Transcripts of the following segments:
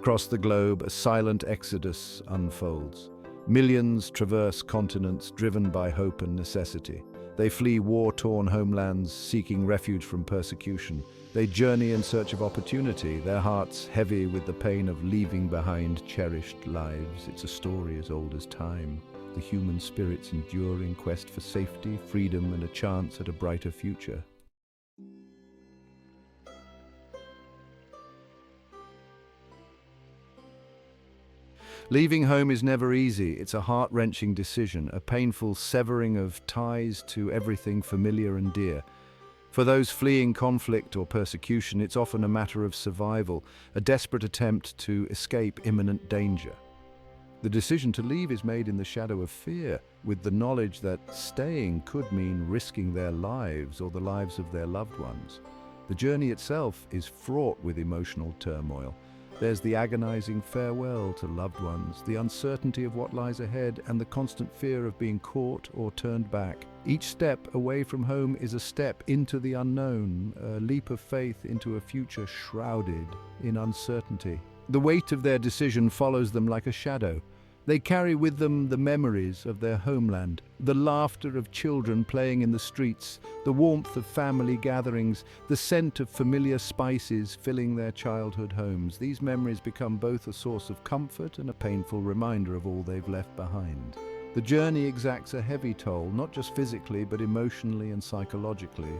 Across the globe, a silent exodus unfolds. Millions traverse continents driven by hope and necessity. They flee war-torn homelands, seeking refuge from persecution. They journey in search of opportunity, their hearts heavy with the pain of leaving behind cherished lives. It's a story as old as time. The human spirit's enduring quest for safety, freedom, and a chance at a brighter future. Leaving home is never easy. It's a heart-wrenching decision, a painful severing of ties to everything familiar and dear. For those fleeing conflict or persecution, it's often a matter of survival, a desperate attempt to escape imminent danger. The decision to leave is made in the shadow of fear, with the knowledge that staying could mean risking their lives or the lives of their loved ones. The journey itself is fraught with emotional turmoil. There's the agonizing farewell to loved ones, the uncertainty of what lies ahead, and the constant fear of being caught or turned back. Each step away from home is a step into the unknown, a leap of faith into a future shrouded in uncertainty. The weight of their decision follows them like a shadow. They carry with them the memories of their homeland, the laughter of children playing in the streets, the warmth of family gatherings, the scent of familiar spices filling their childhood homes. These memories become both a source of comfort and a painful reminder of all they've left behind. The journey exacts a heavy toll, not just physically, but emotionally and psychologically.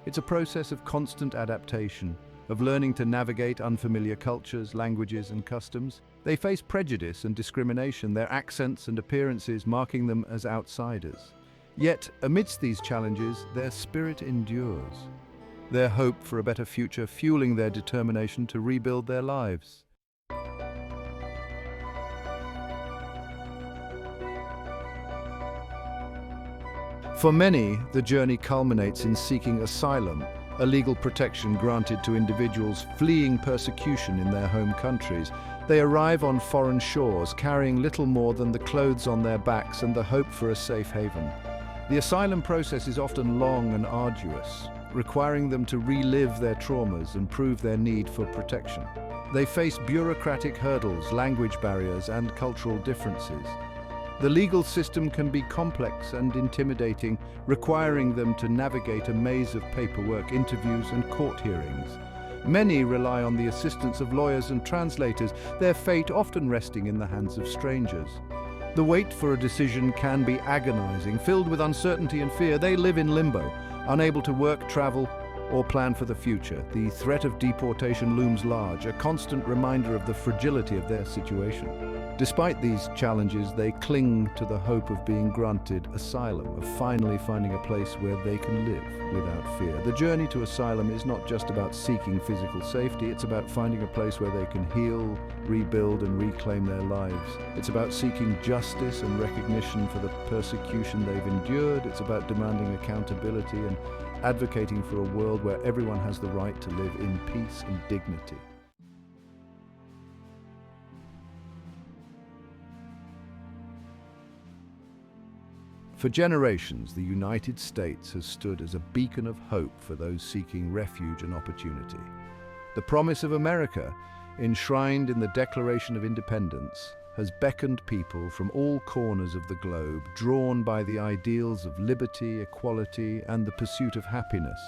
It's a process of constant adaptation, of learning to navigate unfamiliar cultures, languages, and customs. They face prejudice and discrimination, their accents and appearances marking them as outsiders. Yet, amidst these challenges, their spirit endures, their hope for a better future fueling their determination to rebuild their lives. For many, the journey culminates in seeking asylum, a legal protection granted to individuals fleeing persecution in their home countries. They arrive on foreign shores, carrying little more than the clothes on their backs and the hope for a safe haven. The asylum process is often long and arduous, requiring them to relive their traumas and prove their need for protection. They face bureaucratic hurdles, language barriers, and cultural differences. The legal system can be complex and intimidating, requiring them to navigate a maze of paperwork, interviews, and court hearings. Many rely on the assistance of lawyers and translators, their fate often resting in the hands of strangers. The wait for a decision can be agonizing, filled with uncertainty and fear. They live in limbo, unable to work, travel, or plan for the future. The threat of deportation looms large, a constant reminder of the fragility of their situation. Despite these challenges, they cling to the hope of being granted asylum, of finally finding a place where they can live without fear. The journey to asylum is not just about seeking physical safety, it's about finding a place where they can heal, rebuild, and reclaim their lives. It's about seeking justice and recognition for the persecution they've endured. It's about demanding accountability and advocating for a world where everyone has the right to live in peace and dignity. For generations, the United States has stood as a beacon of hope for those seeking refuge and opportunity. The promise of America, enshrined in the Declaration of Independence, has beckoned people from all corners of the globe, drawn by the ideals of liberty, equality, and the pursuit of happiness.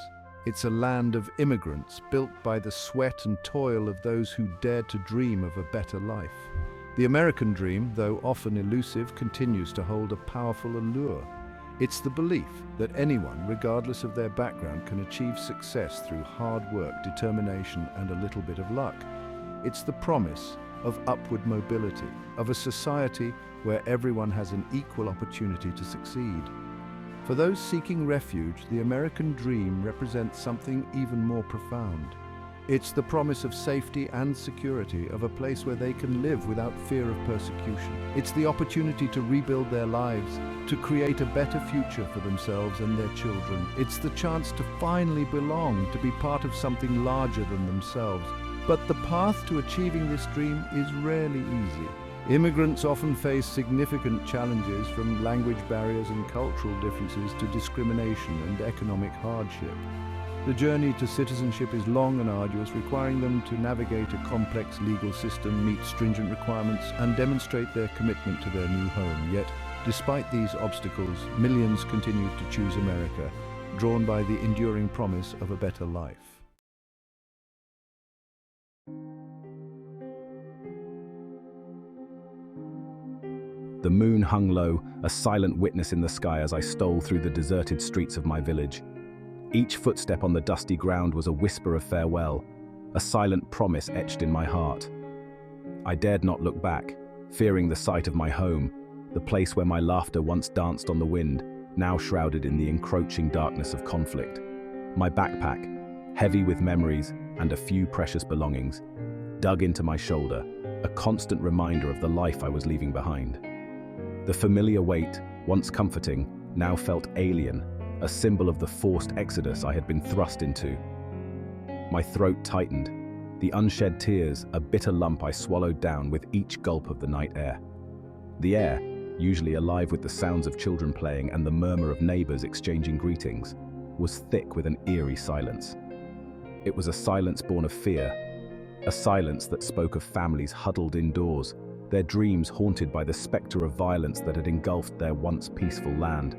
It's a land of immigrants, built by the sweat and toil of those who dared to dream of a better life. The American dream, though often elusive, continues to hold a powerful allure. It's the belief that anyone, regardless of their background, can achieve success through hard work, determination, and a little bit of luck. It's the promise of upward mobility, of a society where everyone has an equal opportunity to succeed. For those seeking refuge, the American dream represents something even more profound. It's the promise of safety and security, of a place where they can live without fear of persecution. It's the opportunity to rebuild their lives, to create a better future for themselves and their children. It's the chance to finally belong, to be part of something larger than themselves. But the path to achieving this dream is rarely easy. Immigrants often face significant challenges, from language barriers and cultural differences to discrimination and economic hardship. The journey to citizenship is long and arduous, requiring them to navigate a complex legal system, meet stringent requirements, and demonstrate their commitment to their new home. Yet, despite these obstacles, millions continue to choose America, drawn by the enduring promise of a better life. The moon hung low, a silent witness in the sky as I stole through the deserted streets of my village. Each footstep on the dusty ground was a whisper of farewell, a silent promise etched in my heart. I dared not look back, fearing the sight of my home, the place where my laughter once danced on the wind, now shrouded in the encroaching darkness of conflict. My backpack, heavy with memories and a few precious belongings, dug into my shoulder, a constant reminder of the life I was leaving behind. The familiar weight, once comforting, now felt alien, a symbol of the forced exodus I had been thrust into. My throat tightened, the unshed tears a bitter lump I swallowed down with each gulp of the night air. The air, usually alive with the sounds of children playing and the murmur of neighbors exchanging greetings, was thick with an eerie silence. It was a silence born of fear, a silence that spoke of families huddled indoors, their dreams haunted by the specter of violence that had engulfed their once peaceful land.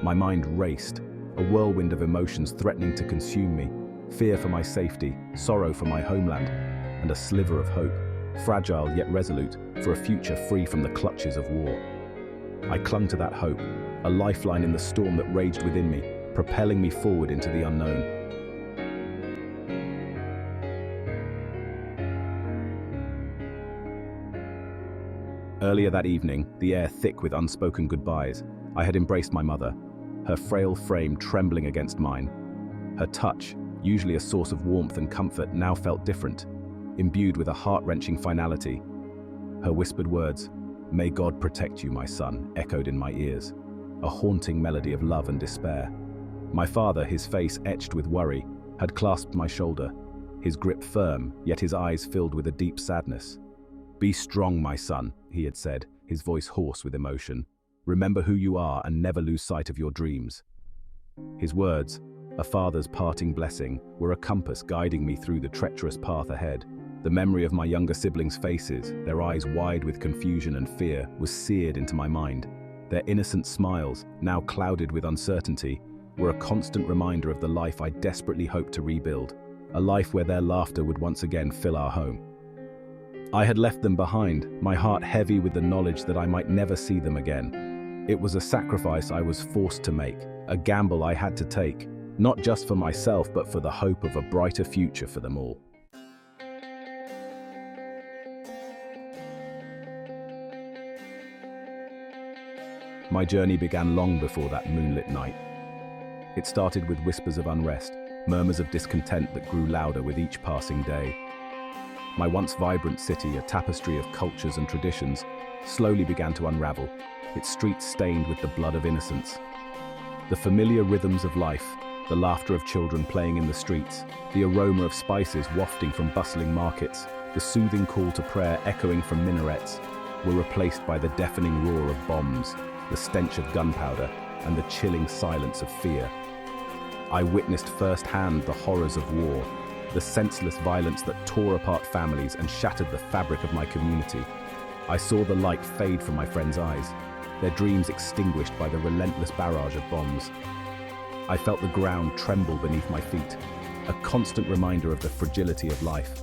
My mind raced, a whirlwind of emotions threatening to consume me, fear for my safety, sorrow for my homeland, and a sliver of hope, fragile yet resolute, for a future free from the clutches of war. I clung to that hope, a lifeline in the storm that raged within me, propelling me forward into the unknown. Earlier that evening, the air thick with unspoken goodbyes, I had embraced my mother, her frail frame trembling against mine. Her touch, usually a source of warmth and comfort, now felt different, imbued with a heart-wrenching finality. Her whispered words, "May God protect you, my son," echoed in my ears, a haunting melody of love and despair. My father, his face etched with worry, had clasped my shoulder, his grip firm, yet his eyes filled with a deep sadness. "Be strong, my son," he had said, his voice hoarse with emotion. "Remember who you are and never lose sight of your dreams." His words, a father's parting blessing, were a compass guiding me through the treacherous path ahead. The memory of my younger siblings' faces, their eyes wide with confusion and fear, was seared into my mind. Their innocent smiles, now clouded with uncertainty, were a constant reminder of the life I desperately hoped to rebuild, a life where their laughter would once again fill our home. I had left them behind, my heart heavy with the knowledge that I might never see them again. It was a sacrifice I was forced to make, a gamble I had to take, not just for myself but for the hope of a brighter future for them all. My journey began long before that moonlit night. It started with whispers of unrest, murmurs of discontent that grew louder with each passing day. My once vibrant city, a tapestry of cultures and traditions, slowly began to unravel, its streets stained with the blood of innocence. The familiar rhythms of life, the laughter of children playing in the streets, the aroma of spices wafting from bustling markets, the soothing call to prayer echoing from minarets, were replaced by the deafening roar of bombs, the stench of gunpowder, and the chilling silence of fear. I witnessed firsthand the horrors of war, the senseless violence that tore apart families and shattered the fabric of my community. I saw the light fade from my friends' eyes, their dreams extinguished by the relentless barrage of bombs. I felt the ground tremble beneath my feet, a constant reminder of the fragility of life.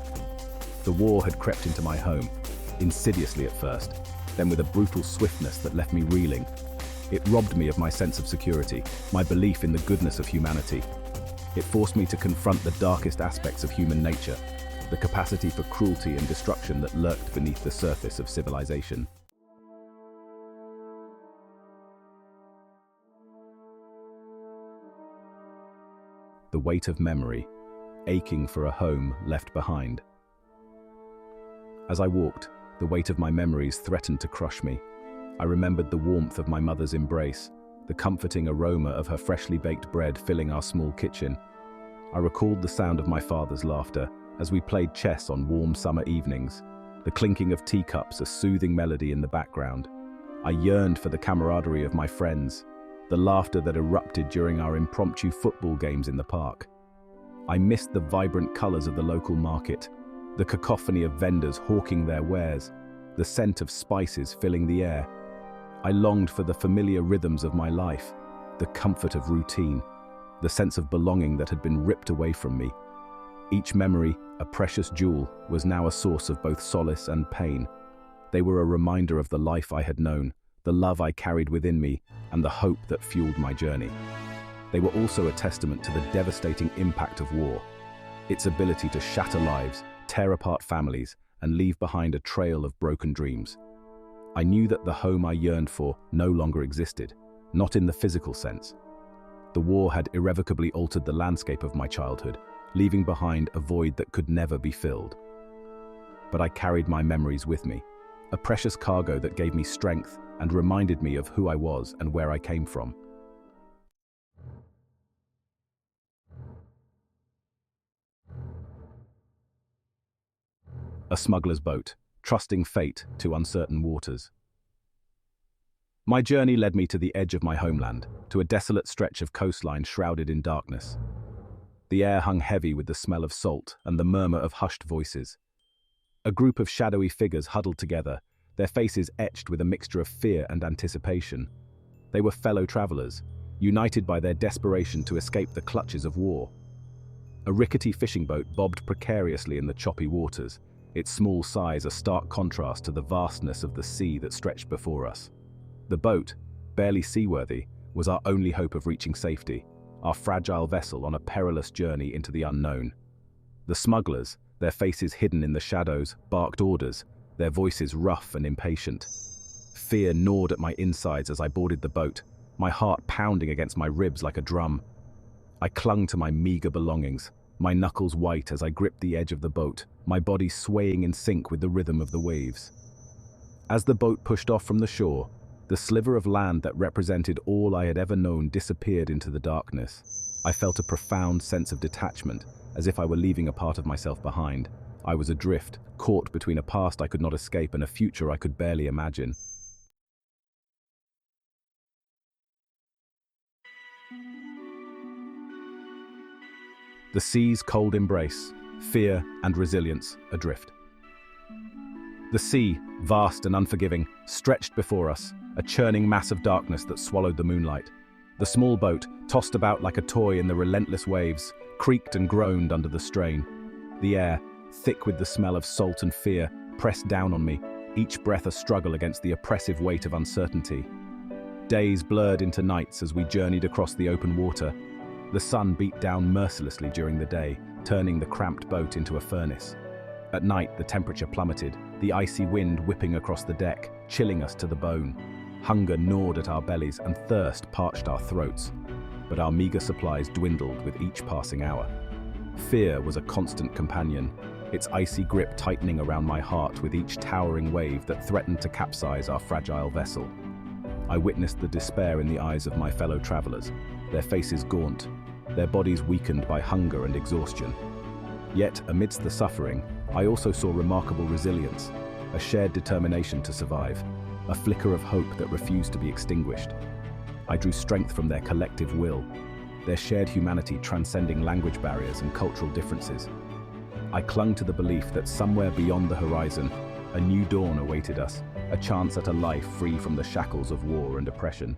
The war had crept into my home, insidiously at first, then with a brutal swiftness that left me reeling. It robbed me of my sense of security, my belief in the goodness of humanity. It forced me to confront the darkest aspects of human nature, the capacity for cruelty and destruction that lurked beneath the surface of civilization. The weight of memory, aching for a home left behind. As I walked, the weight of my memories threatened to crush me. I remembered the warmth of my mother's embrace, the comforting aroma of her freshly baked bread filling our small kitchen. I recalled the sound of my father's laughter as we played chess on warm summer evenings, the clinking of teacups a soothing melody in the background. I yearned for the camaraderie of my friends, the laughter that erupted during our impromptu football games in the park. I missed the vibrant colors of the local market, the cacophony of vendors hawking their wares, the scent of spices filling the air. I longed for the familiar rhythms of my life, the comfort of routine, the sense of belonging that had been ripped away from me. Each memory, a precious jewel, was now a source of both solace and pain. They were a reminder of the life I had known, the love I carried within me, and the hope that fueled my journey. They were also a testament to the devastating impact of war, its ability to shatter lives, tear apart families, and leave behind a trail of broken dreams. I knew that the home I yearned for no longer existed, not in the physical sense. The war had irrevocably altered the landscape of my childhood, leaving behind a void that could never be filled. But I carried my memories with me, a precious cargo that gave me strength and reminded me of who I was and where I came from. A smuggler's boat, trusting fate to uncertain waters. My journey led me to the edge of my homeland, to a desolate stretch of coastline shrouded in darkness. The air hung heavy with the smell of salt and the murmur of hushed voices. A group of shadowy figures huddled together, their faces etched with a mixture of fear and anticipation. They were fellow travelers, united by their desperation to escape the clutches of war. A rickety fishing boat bobbed precariously in the choppy waters, its small size a stark contrast to the vastness of the sea that stretched before us. The boat, barely seaworthy, was our only hope of reaching safety, our fragile vessel on a perilous journey into the unknown. The smugglers, their faces hidden in the shadows, barked orders, their voices rough and impatient. Fear gnawed at my insides as I boarded the boat, my heart pounding against my ribs like a drum. I clung to my meager belongings, my knuckles white as I gripped the edge of the boat, my body swaying in sync with the rhythm of the waves. As the boat pushed off from the shore, the sliver of land that represented all I had ever known disappeared into the darkness. I felt a profound sense of detachment, as if I were leaving a part of myself behind. I was adrift, caught between a past I could not escape and a future I could barely imagine. The sea's cold embrace, fear and resilience adrift. The sea, vast and unforgiving, stretched before us, a churning mass of darkness that swallowed the moonlight. The small boat, tossed about like a toy in the relentless waves, creaked and groaned under the strain. The air, thick with the smell of salt and fear, pressed down on me, each breath a struggle against the oppressive weight of uncertainty. Days blurred into nights as we journeyed across the open water. The sun beat down mercilessly during the day, turning the cramped boat into a furnace. At night, the temperature plummeted, the icy wind whipping across the deck, chilling us to the bone. Hunger gnawed at our bellies and thirst parched our throats. But our meager supplies dwindled with each passing hour. Fear was a constant companion, its icy grip tightening around my heart with each towering wave that threatened to capsize our fragile vessel. I witnessed the despair in the eyes of my fellow travelers, their faces gaunt, their bodies weakened by hunger and exhaustion. Yet, amidst the suffering, I also saw remarkable resilience, a shared determination to survive, a flicker of hope that refused to be extinguished. I drew strength from their collective will, their shared humanity transcending language barriers and cultural differences. I clung to the belief that somewhere beyond the horizon, a new dawn awaited us, a chance at a life free from the shackles of war and oppression.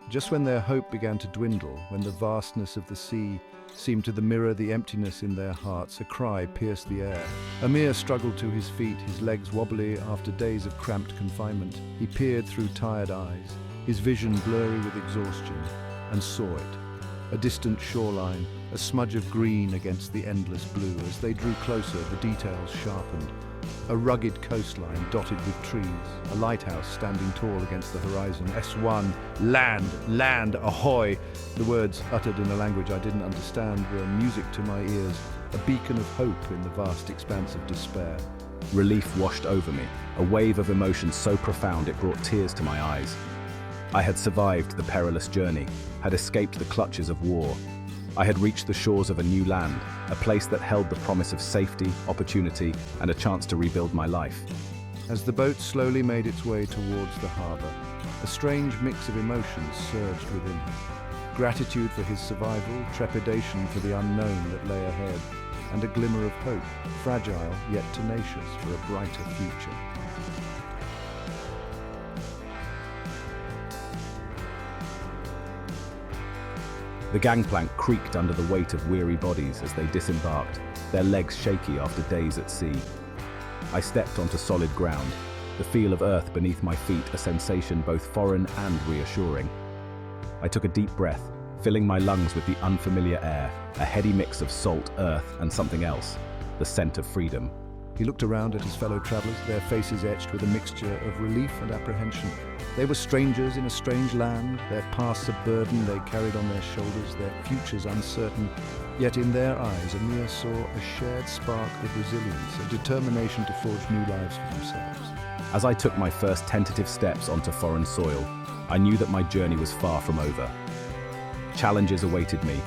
Just when their hope began to dwindle, when the vastness of the sea seemed to mirror the emptiness in their hearts, a cry pierced the air. Amir struggled to his feet, his legs wobbly after days of cramped confinement. He peered through tired eyes, his vision blurry with exhaustion, and saw it. A distant shoreline, a smudge of green against the endless blue. As they drew closer, the details sharpened. A rugged coastline dotted with trees, a lighthouse standing tall against the horizon. S1, land, land, ahoy! The words, uttered in a language I didn't understand, were music to my ears, a beacon of hope in the vast expanse of despair. Relief washed over me, a wave of emotion so profound it brought tears to my eyes. I had survived the perilous journey, had escaped the clutches of war. I had reached the shores of a new land, a place that held the promise of safety, opportunity, and a chance to rebuild my life. As the boat slowly made its way towards the harbour, A strange mix of emotions surged within him. Gratitude for his survival, trepidation for the unknown that lay ahead, and a glimmer of hope, fragile yet tenacious, for a brighter future. The gangplank creaked under the weight of weary bodies as they disembarked, their legs shaky after days at sea. I stepped onto solid ground, the feel of earth beneath my feet a sensation both foreign and reassuring. I took a deep breath, filling my lungs with the unfamiliar air, a heady mix of salt, earth, and something else, the scent of freedom. He looked around at his fellow travelers, their faces etched with a mixture of relief and apprehension. They were strangers in a strange land, their pasts a burden they carried on their shoulders, their futures uncertain. Yet in their eyes, Amir saw a shared spark of resilience, a determination to forge new lives for themselves. As I took my first tentative steps onto foreign soil, I knew that my journey was far from over. Challenges awaited me: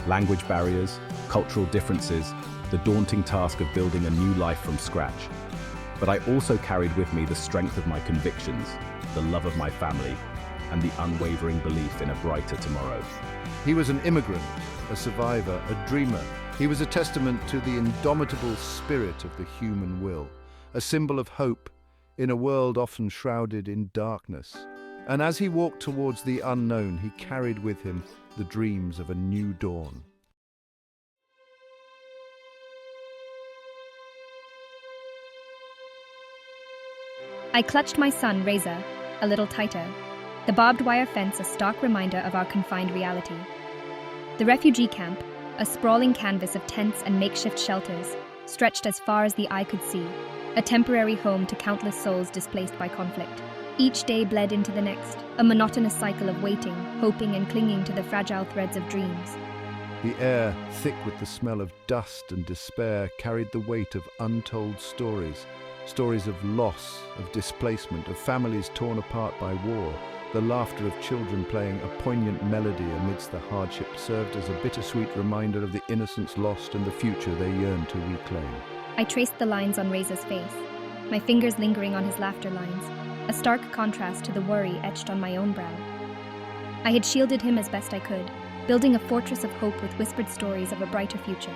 language barriers, cultural differences, the daunting task of building a new life from scratch. But I also carried with me the strength of my convictions, the love of my family, and the unwavering belief in a brighter tomorrow. He was an immigrant, a survivor, a dreamer. He was a testament to the indomitable spirit of the human will, a symbol of hope in a world often shrouded in darkness. And as he walked towards the unknown, he carried with him the dreams of a new dawn. I clutched my son, Reza, a little tighter, the barbed wire fence a stark reminder of our confined reality. The refugee camp, a sprawling canvas of tents and makeshift shelters, stretched as far as the eye could see, a temporary home to countless souls displaced by conflict. Each day bled into the next, a monotonous cycle of waiting, hoping and clinging to the fragile threads of dreams. The air, thick with the smell of dust and despair, carried the weight of untold stories. Stories of loss, of displacement, of families torn apart by war. The laughter of children playing a poignant melody amidst the hardship served as a bittersweet reminder of the innocence lost and the future they yearned to reclaim. I traced the lines on Reza's face, my fingers lingering on his laughter lines, a stark contrast to the worry etched on my own brow. I had shielded him as best I could, building a fortress of hope with whispered stories of a brighter future,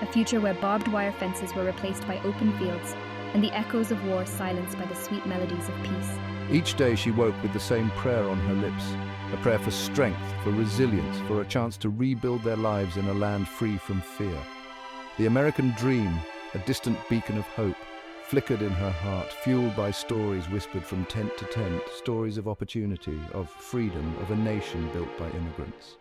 a future where barbed wire fences were replaced by open fields, and the echoes of war silenced by the sweet melodies of peace. Each day she woke with the same prayer on her lips, a prayer for strength, for resilience, for a chance to rebuild their lives in a land free from fear. The American dream, a distant beacon of hope, flickered in her heart, fueled by stories whispered from tent to tent, stories of opportunity, of freedom, of a nation built by immigrants.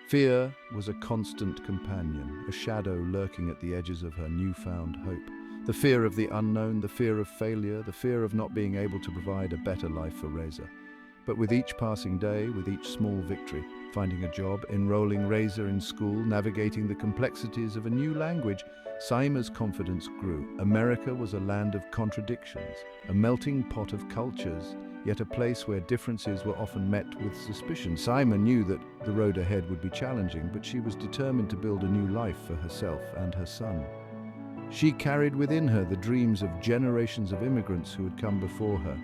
Fear was a constant companion, a shadow lurking at the edges of her newfound hope. The fear of the unknown, the fear of failure, the fear of not being able to provide a better life for Reza. But with each passing day, with each small victory, finding a job, enrolling Reza in school, navigating the complexities of a new language, Saima's confidence grew. America was a land of contradictions, a melting pot of cultures, yet a place where differences were often met with suspicion. Saima knew that the road ahead would be challenging, but she was determined to build a new life for herself and her son. She carried within her the dreams of generations of immigrants who had come before her.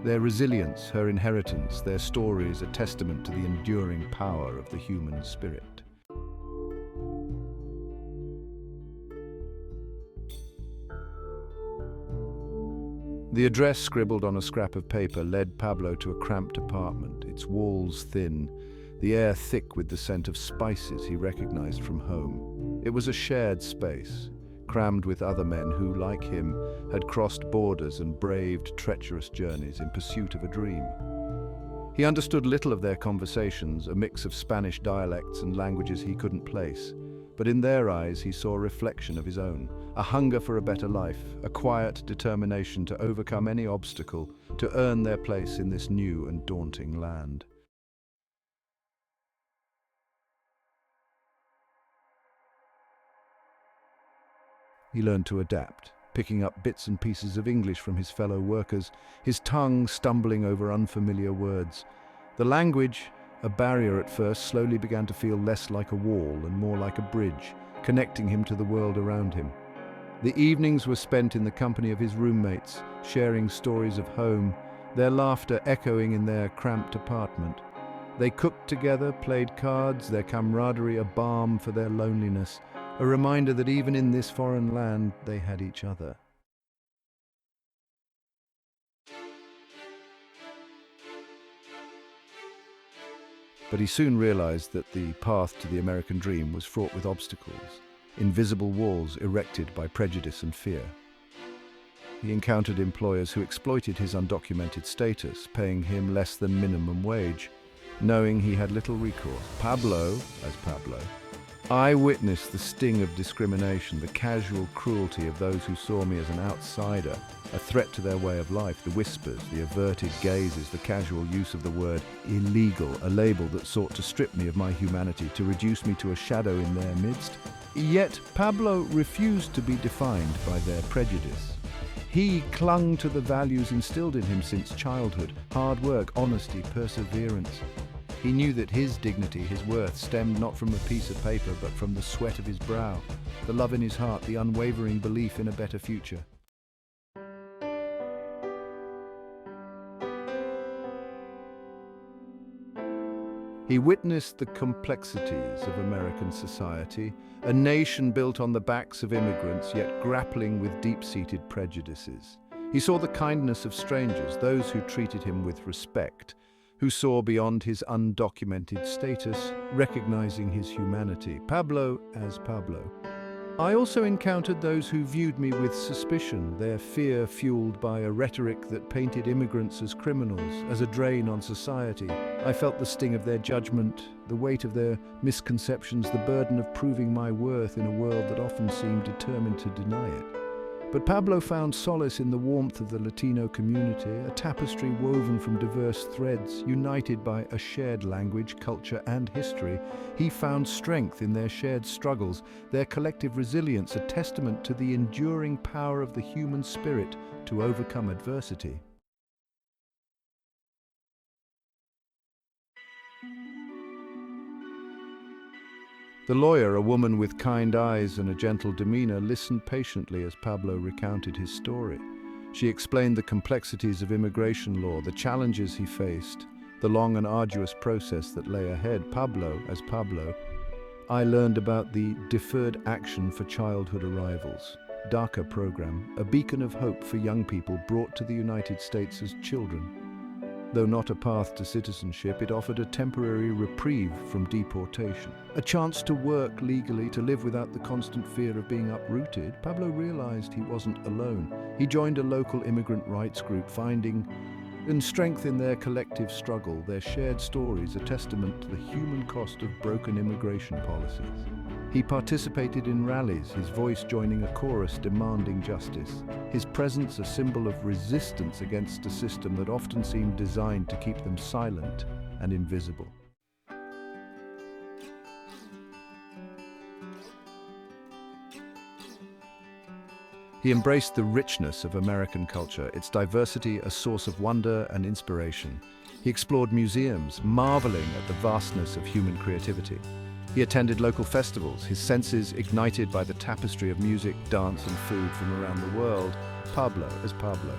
Their resilience, her inheritance, their stories a testament to the enduring power of the human spirit. The address scribbled on a scrap of paper led Pablo to a cramped apartment, its walls thin, the air thick with the scent of spices he recognized from home. It was a shared space, crammed with other men who, like him, had crossed borders and braved treacherous journeys in pursuit of a dream. He understood little of their conversations, a mix of Spanish dialects and languages he couldn't place. But in their eyes he saw a reflection of his own, a hunger for a better life, a quiet determination to overcome any obstacle, to earn their place in this new and daunting land. He learned to adapt, picking up bits and pieces of English from his fellow workers, his tongue stumbling over unfamiliar words. The language, a barrier at first, slowly began to feel less like a wall and more like a bridge, connecting him to the world around him. The evenings were spent in the company of his roommates, sharing stories of home, their laughter echoing in their cramped apartment. They cooked together, played cards, their camaraderie a balm for their loneliness, a reminder that even in this foreign land they had each other. But he soon realized that the path to the American dream was fraught with obstacles, invisible walls erected by prejudice and fear. He encountered employers who exploited his undocumented status, paying him less than minimum wage, knowing he had little recourse. Pablo, I witnessed the sting of discrimination, the casual cruelty of those who saw me as an outsider, a threat to their way of life, the whispers, the averted gazes, the casual use of the word illegal, a label that sought to strip me of my humanity, to reduce me to a shadow in their midst. Yet Pablo refused to be defined by their prejudice. He clung to the values instilled in him since childhood: hard work, honesty, perseverance. He knew that his dignity, his worth, stemmed not from a piece of paper, but from the sweat of his brow, the love in his heart, the unwavering belief in a better future. He witnessed the complexities of American society, a nation built on the backs of immigrants, yet grappling with deep-seated prejudices. He saw the kindness of strangers, those who treated him with respect, who saw beyond his undocumented status, recognizing his humanity. Pablo as Pablo. I also encountered those who viewed me with suspicion, their fear fueled by a rhetoric that painted immigrants as criminals, as a drain on society. I felt the sting of their judgment, the weight of their misconceptions, the burden of proving my worth in a world that often seemed determined to deny it. But Pablo found solace in the warmth of the Latino community, a tapestry woven from diverse threads, united by a shared language, culture, and history. He found strength in their shared struggles, their collective resilience, a testament to the enduring power of the human spirit to overcome adversity. The lawyer, a woman with kind eyes and a gentle demeanor, listened patiently as Pablo recounted his story. She explained the complexities of immigration law, the challenges he faced, the long and arduous process that lay ahead. Pablo as Pablo, I learned about the Deferred Action for Childhood Arrivals, DACA program, a beacon of hope for young people brought to the United States as children. Though not a path to citizenship, it offered a temporary reprieve from deportation. A chance to work legally, to live without the constant fear of being uprooted. Pablo realized he wasn't alone. He joined a local immigrant rights group, finding strength in their collective struggle, their shared stories, a testament to the human cost of broken immigration policies. He participated in rallies, his voice joining a chorus demanding justice, his presence a symbol of resistance against a system that often seemed designed to keep them silent and invisible. He embraced the richness of American culture, its diversity a source of wonder and inspiration. He explored museums, marveling at the vastness of human creativity. He attended local festivals, his senses ignited by the tapestry of music, dance, and food from around the world. Pablo as Pablo.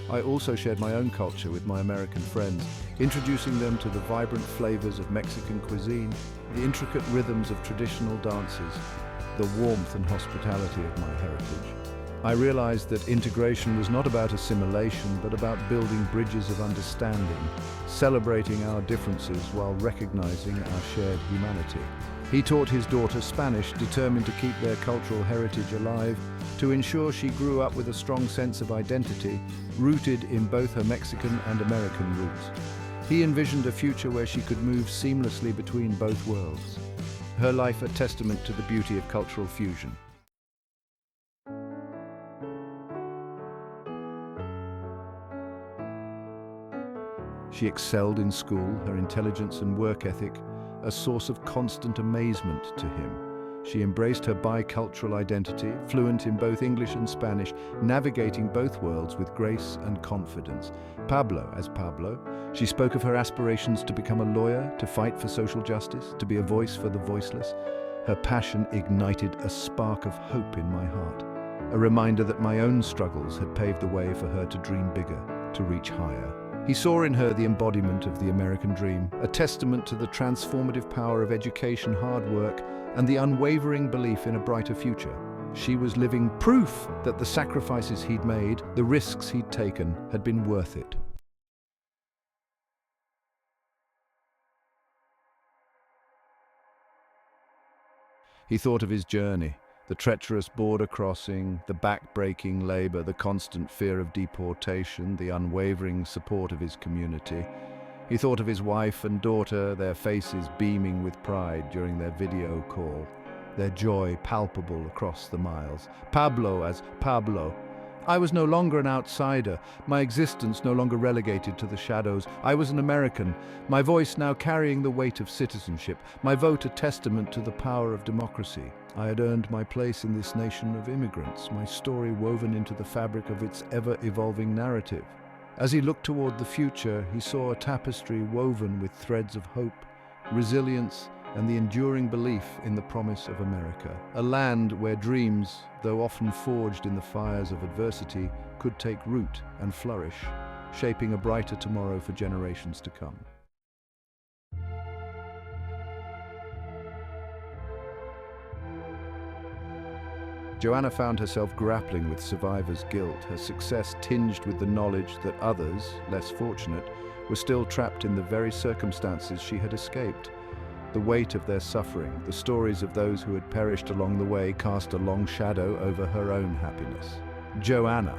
I also shared my own culture with my American friends, introducing them to the vibrant flavors of Mexican cuisine, the intricate rhythms of traditional dances, the warmth and hospitality of my heritage. I realized that integration was not about assimilation, but about building bridges of understanding, celebrating our differences while recognizing our shared humanity. He taught his daughter Spanish, determined to keep their cultural heritage alive, to ensure she grew up with a strong sense of identity, rooted in both her Mexican and American roots. He envisioned a future where she could move seamlessly between both worlds. Her life a testament to the beauty of cultural fusion. She excelled in school, her intelligence and work ethic a source of constant amazement to him. She embraced her bicultural identity, fluent in both English and Spanish, navigating both worlds with grace and confidence. Pablo as Pablo, she spoke of her aspirations to become a lawyer, to fight for social justice, to be a voice for the voiceless. Her passion ignited a spark of hope in my heart, a reminder that my own struggles had paved the way for her to dream bigger, to reach higher. He saw in her the embodiment of the American dream, a testament to the transformative power of education, hard work, and the unwavering belief in a brighter future. She was living proof that the sacrifices he'd made, the risks he'd taken, had been worth it. He thought of his journey, the treacherous border crossing, the back-breaking labor, the constant fear of deportation, the unwavering support of his community. He thought of his wife and daughter, their faces beaming with pride during their video call, their joy palpable across the miles. Pablo as Pablo. I was no longer an outsider, my existence no longer relegated to the shadows. I was an American, my voice now carrying the weight of citizenship, my vote a testament to the power of democracy. I had earned my place in this nation of immigrants, my story woven into the fabric of its ever-evolving narrative. As he looked toward the future, he saw a tapestry woven with threads of hope, resilience, and the enduring belief in the promise of America, a land where dreams, though often forged in the fires of adversity, could take root and flourish, shaping a brighter tomorrow for generations to come. Joanna found herself grappling with survivor's guilt, her success tinged with the knowledge that others, less fortunate, were still trapped in the very circumstances she had escaped. The weight of their suffering, the stories of those who had perished along the way, cast a long shadow over her own happiness. Joanna.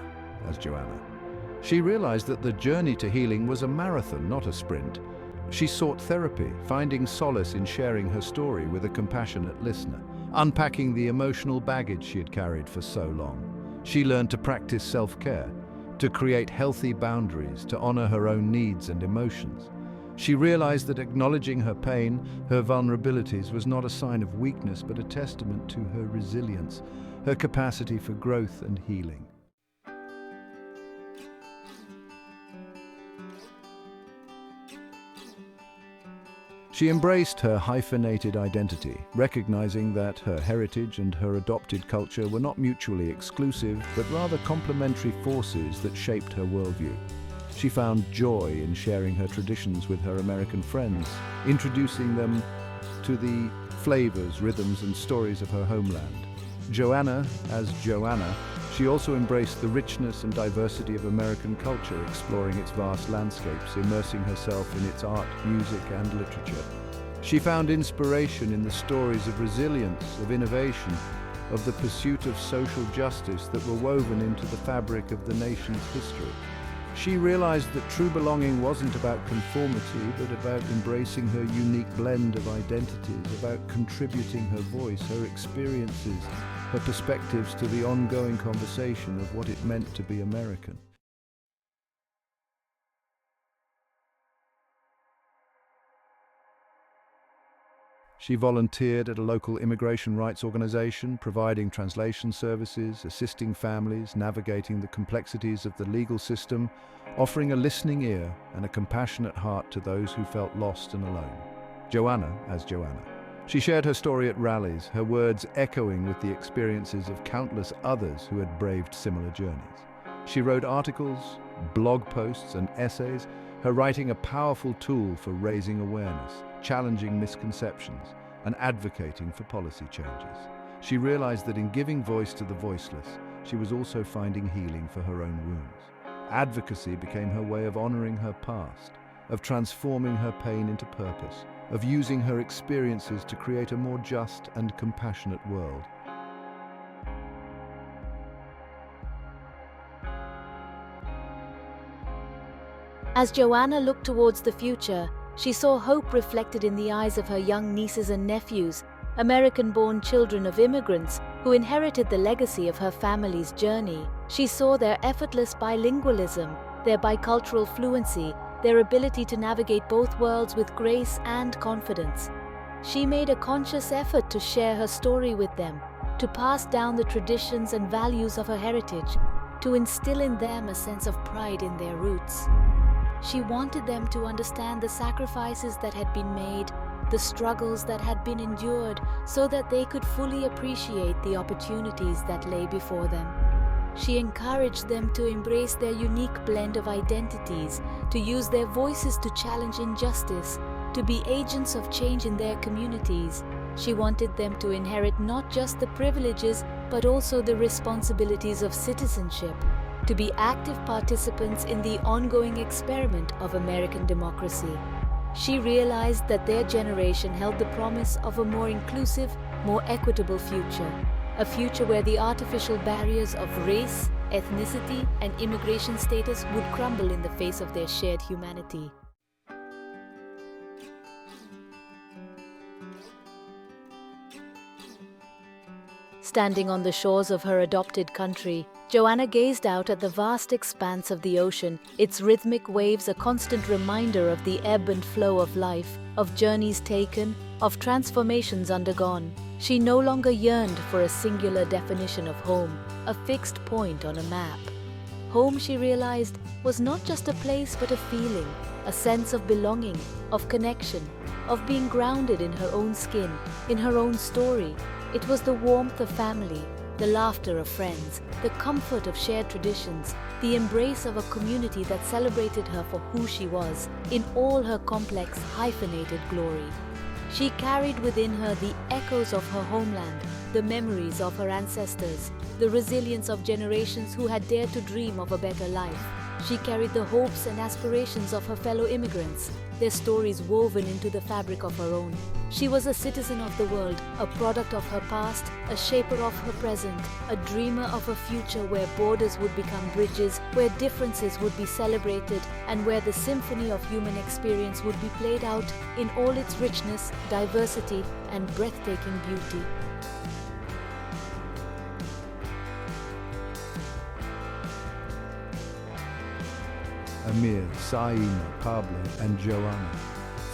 She realized that the journey to healing was a marathon, not a sprint. She sought therapy, finding solace in sharing her story with a compassionate listener, unpacking the emotional baggage she had carried for so long. She learned to practice self-care, to create healthy boundaries, to honor her own needs and emotions. She realized that acknowledging her pain, her vulnerabilities, was not a sign of weakness, but a testament to her resilience, her capacity for growth and healing. She embraced her hyphenated identity, recognizing that her heritage and her adopted culture were not mutually exclusive, but rather complementary forces that shaped her worldview. She found joy in sharing her traditions with her American friends, introducing them to the flavors, rhythms, and stories of her homeland. Joanna, she also embraced the richness and diversity of American culture, exploring its vast landscapes, immersing herself in its art, music, and literature. She found inspiration in the stories of resilience, of innovation, of the pursuit of social justice that were woven into the fabric of the nation's history. She realized that true belonging wasn't about conformity, but about embracing her unique blend of identities, about contributing her voice, her experiences, her perspectives to the ongoing conversation of what it meant to be American. She volunteered at a local immigration rights organization, providing translation services, assisting families, navigating the complexities of the legal system, offering a listening ear and a compassionate heart to those who felt lost and alone. Joanna. She shared her story at rallies, her words echoing with the experiences of countless others who had braved similar journeys. She wrote articles, blog posts, and essays, her writing a powerful tool for raising awareness, challenging misconceptions, and advocating for policy changes. She realized that in giving voice to the voiceless, she was also finding healing for her own wounds. Advocacy became her way of honoring her past, of transforming her pain into purpose, of using her experiences to create a more just and compassionate world. As Joanna looked towards the future, she saw hope reflected in the eyes of her young nieces and nephews, American-born children of immigrants who inherited the legacy of her family's journey. She saw their effortless bilingualism, their bicultural fluency, their ability to navigate both worlds with grace and confidence. She made a conscious effort to share her story with them, to pass down the traditions and values of her heritage, to instill in them a sense of pride in their roots. She wanted them to understand the sacrifices that had been made the struggles that had been endured so that they could fully appreciate the opportunities that lay before them. She encouraged them to embrace their unique blend of identities, to use their voices to challenge injustice, to be agents of change in their communities. She wanted them to inherit not just the privileges, but also the responsibilities of citizenship, to be active participants in the ongoing experiment of American democracy. She realized that their generation held the promise of a more inclusive, more equitable future, a future where the artificial barriers of race, ethnicity, and immigration status would crumble in the face of their shared humanity. Standing on the shores of her adopted country, Joanna gazed out at the vast expanse of the ocean, its rhythmic waves a constant reminder of the ebb and flow of life, of journeys taken, of transformations undergone. She no longer yearned for a singular definition of home, a fixed point on a map. Home, she realized, was not just a place but a feeling, a sense of belonging, of connection, of being grounded in her own skin, in her own story. It was the warmth of family, the laughter of friends, the comfort of shared traditions, the embrace of a community that celebrated her for who she was, in all her complex, hyphenated glory. She carried within her the echoes of her homeland, the memories of her ancestors, the resilience of generations who had dared to dream of a better life. She carried the hopes and aspirations of her fellow immigrants, their stories woven into the fabric of her own. She was a citizen of the world, a product of her past, a shaper of her present, a dreamer of a future where borders would become bridges, where differences would be celebrated, and where the symphony of human experience would be played out in all its richness, diversity, and breathtaking beauty. Amir, Saima, Pablo, and Joanna.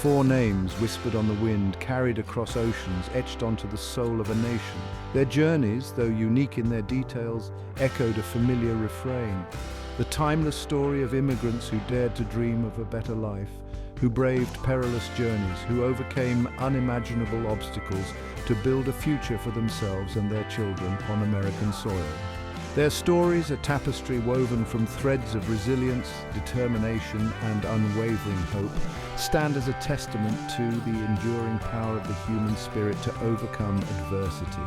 4 names whispered on the wind, carried across oceans, etched onto the soul of a nation. Their journeys, though unique in their details, echoed a familiar refrain. The timeless story of immigrants who dared to dream of a better life, who braved perilous journeys, who overcame unimaginable obstacles to build a future for themselves and their children on American soil. Their stories, a tapestry woven from threads of resilience, determination, and unwavering hope, stand as a testament to the enduring power of the human spirit to overcome adversity.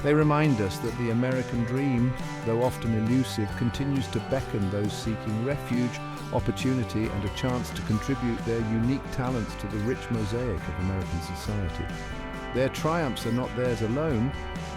They remind us that the American dream, though often elusive, continues to beckon those seeking refuge, opportunity, and a chance to contribute their unique talents to the rich mosaic of American society. Their triumphs are not theirs alone.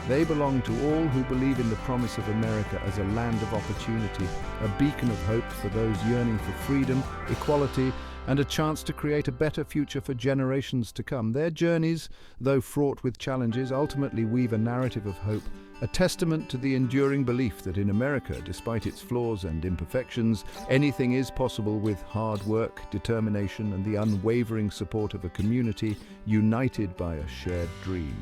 They belong to all who believe in the promise of America as a land of opportunity, a beacon of hope for those yearning for freedom, equality, and a chance to create a better future for generations to come. Their journeys, though fraught with challenges, ultimately weave a narrative of hope, a testament to the enduring belief that in America, despite its flaws and imperfections, anything is possible with hard work, determination, and the unwavering support of a community united by a shared dream.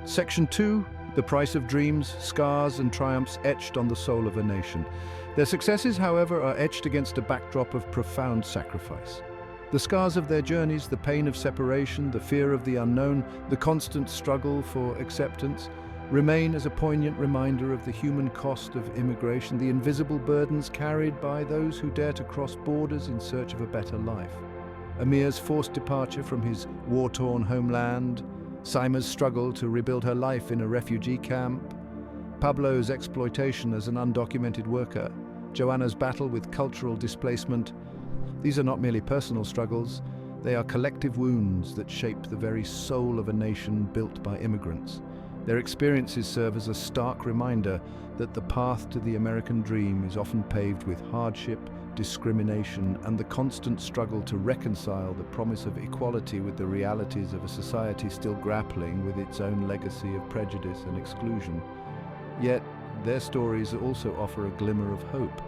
Section 2, the price of dreams, scars and triumphs etched on the soul of a nation. Their successes, however, are etched against a backdrop of profound sacrifice. The scars of their journeys, the pain of separation, the fear of the unknown, the constant struggle for acceptance, remain as a poignant reminder of the human cost of immigration, the invisible burdens carried by those who dare to cross borders in search of a better life. Amir's forced departure from his war-torn homeland, Saima's struggle to rebuild her life in a refugee camp, Pablo's exploitation as an undocumented worker, Joanna's battle with cultural displacement. These are not merely personal struggles, they are collective wounds that shape the very soul of a nation built by immigrants. Their experiences serve as a stark reminder that the path to the American dream is often paved with hardship, discrimination, and the constant struggle to reconcile the promise of equality with the realities of a society still grappling with its own legacy of prejudice and exclusion. Yet, their stories also offer a glimmer of hope,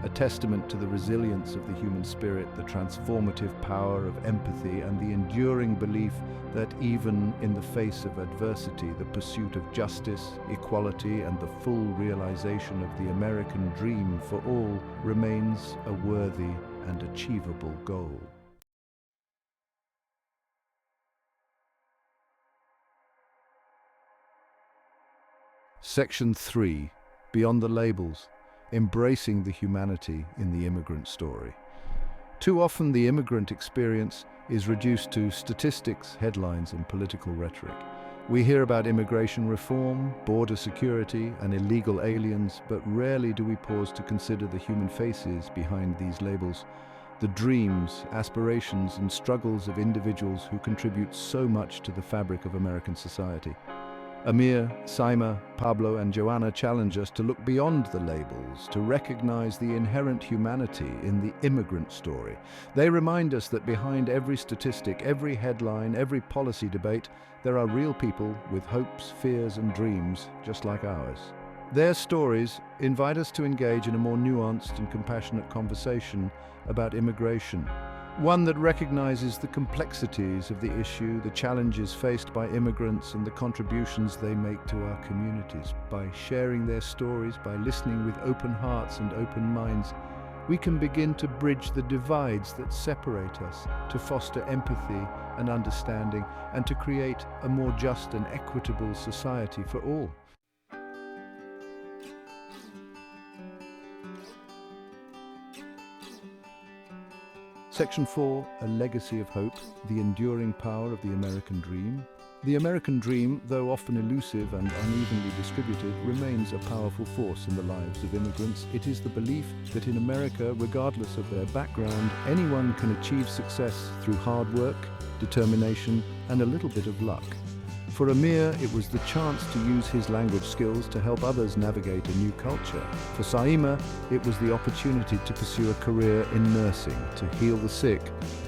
a testament to the resilience of the human spirit, the transformative power of empathy, and the enduring belief that even in the face of adversity, the pursuit of justice, equality, and the full realization of the American dream for all remains a worthy and achievable goal. Section 3. Beyond the labels. Embracing the humanity in the immigrant story. Too often the immigrant experience is reduced to statistics, headlines, and political rhetoric. We hear about immigration reform, border security, and illegal aliens, but rarely do we pause to consider the human faces behind these labels, the dreams, aspirations, and struggles of individuals who contribute so much to the fabric of American society. Amir, Saima, Pablo, and Joanna challenge us to look beyond the labels, to recognize the inherent humanity in the immigrant story. They remind us that behind every statistic, every headline, every policy debate, there are real people with hopes, fears, and dreams just like ours. Their stories invite us to engage in a more nuanced and compassionate conversation about immigration. One that recognizes the complexities of the issue, the challenges faced by immigrants, and the contributions they make to our communities. By sharing their stories, by listening with open hearts and open minds, we can begin to bridge the divides that separate us, to foster empathy and understanding, and to create a more just and equitable society for all. Section 4, A Legacy of Hope, the enduring power of the American dream. The American dream, though often elusive and unevenly distributed, remains a powerful force in the lives of immigrants. It is the belief that in America, regardless of their background, anyone can achieve success through hard work, determination, and a little bit of luck. For Amir, it was the chance to use his language skills to help others navigate a new culture. For Saima, it was the opportunity to pursue a career in nursing, to heal the sick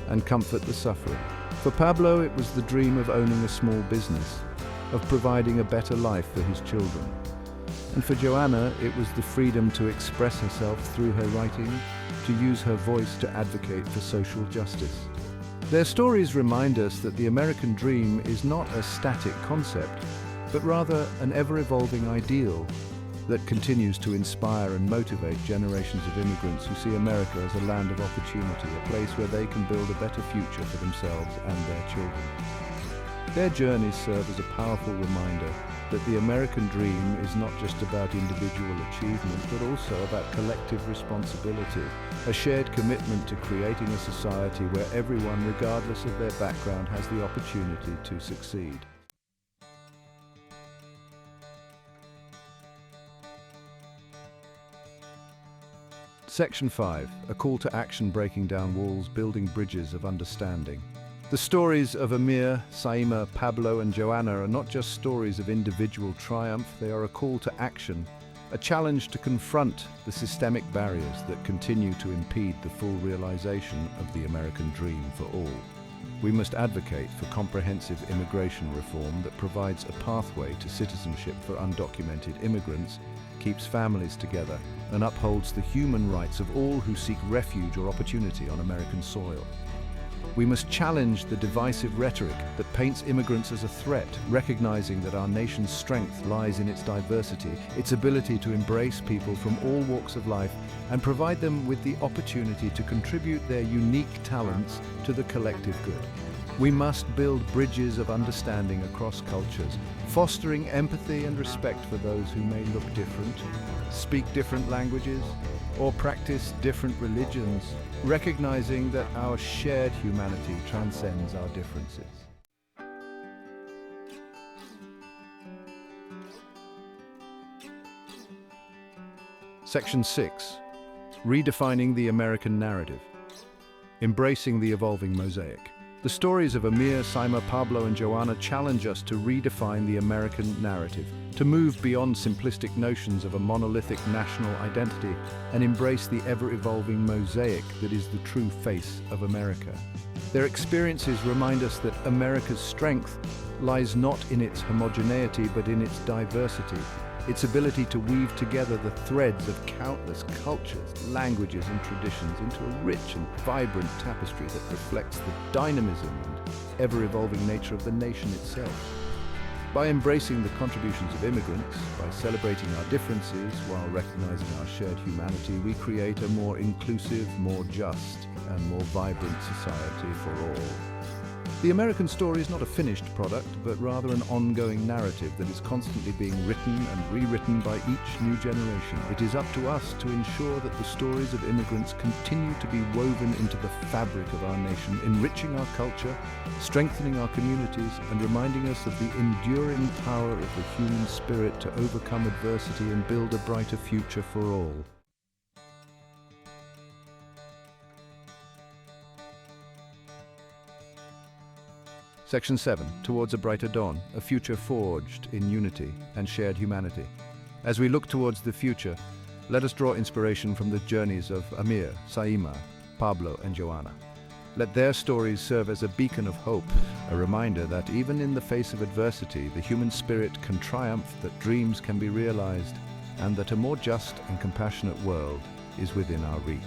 and comfort the suffering. For Pablo, it was the dream of owning a small business, of providing a better life for his children. And for Joanna, it was the freedom to express herself through her writing, to use her voice to advocate for social justice. Their stories remind us that the American dream is not a static concept, but rather an ever-evolving ideal that continues to inspire and motivate generations of immigrants who see America as a land of opportunity, a place where they can build a better future for themselves and their children. Their journeys serve as a powerful reminder that the American dream is not just about individual achievement, but also about collective responsibility, a shared commitment to creating a society where everyone, regardless of their background, has the opportunity to succeed. Section 5, a call to action, breaking down walls, building bridges of understanding. The stories of Amir, Saima, Pablo, and Joanna are not just stories of individual triumph, they are a call to action, a challenge to confront the systemic barriers that continue to impede the full realization of the American dream for all. We must advocate for comprehensive immigration reform that provides a pathway to citizenship for undocumented immigrants, keeps families together, and upholds the human rights of all who seek refuge or opportunity on American soil. We must challenge the divisive rhetoric that paints immigrants as a threat, recognizing that our nation's strength lies in its diversity, its ability to embrace people from all walks of life and provide them with the opportunity to contribute their unique talents to the collective good. We must build bridges of understanding across cultures, fostering empathy and respect for those who may look different, speak different languages, or practice different religions, recognizing that our shared humanity transcends our differences. Section 6. Redefining the American narrative. Embracing the evolving mosaic. The stories of Amir, Saima, Pablo, and Joanna challenge us to redefine the American narrative, to move beyond simplistic notions of a monolithic national identity and embrace the ever-evolving mosaic that is the true face of America. Their experiences remind us that America's strength lies not in its homogeneity but in its diversity, its ability to weave together the threads of countless cultures, languages, and traditions into a rich and vibrant tapestry that reflects the dynamism and ever-evolving nature of the nation itself. By embracing the contributions of immigrants, by celebrating our differences while recognizing our shared humanity, we create a more inclusive, more just, and more vibrant society for all. The American story is not a finished product, but rather an ongoing narrative that is constantly being written and rewritten by each new generation. It is up to us to ensure that the stories of immigrants continue to be woven into the fabric of our nation, enriching our culture, strengthening our communities, and reminding us of the enduring power of the human spirit to overcome adversity and build a brighter future for all. Section 7, Towards a Brighter Dawn, a future forged in unity and shared humanity. As we look towards the future, let us draw inspiration from the journeys of Amir, Saima, Pablo, and Joanna. Let their stories serve as a beacon of hope, a reminder that even in the face of adversity, the human spirit can triumph, that dreams can be realized, and that a more just and compassionate world is within our reach.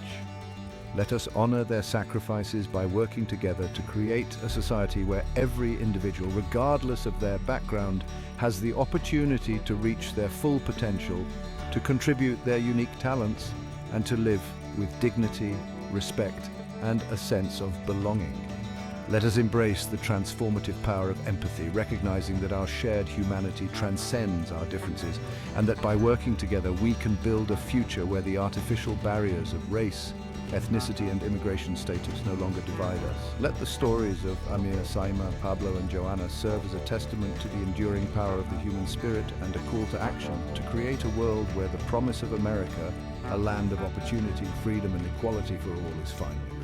Let us honor their sacrifices by working together to create a society where every individual, regardless of their background, has the opportunity to reach their full potential, to contribute their unique talents, and to live with dignity, respect, and a sense of belonging. Let us embrace the transformative power of empathy, recognizing that our shared humanity transcends our differences, and that by working together we can build a future where the artificial barriers of race, ethnicity, and immigration status no longer divide us. Let the stories of Amir, Saima, Pablo, and Joanna serve as a testament to the enduring power of the human spirit and a call to action to create a world where the promise of America, a land of opportunity, freedom, and equality for all, is finally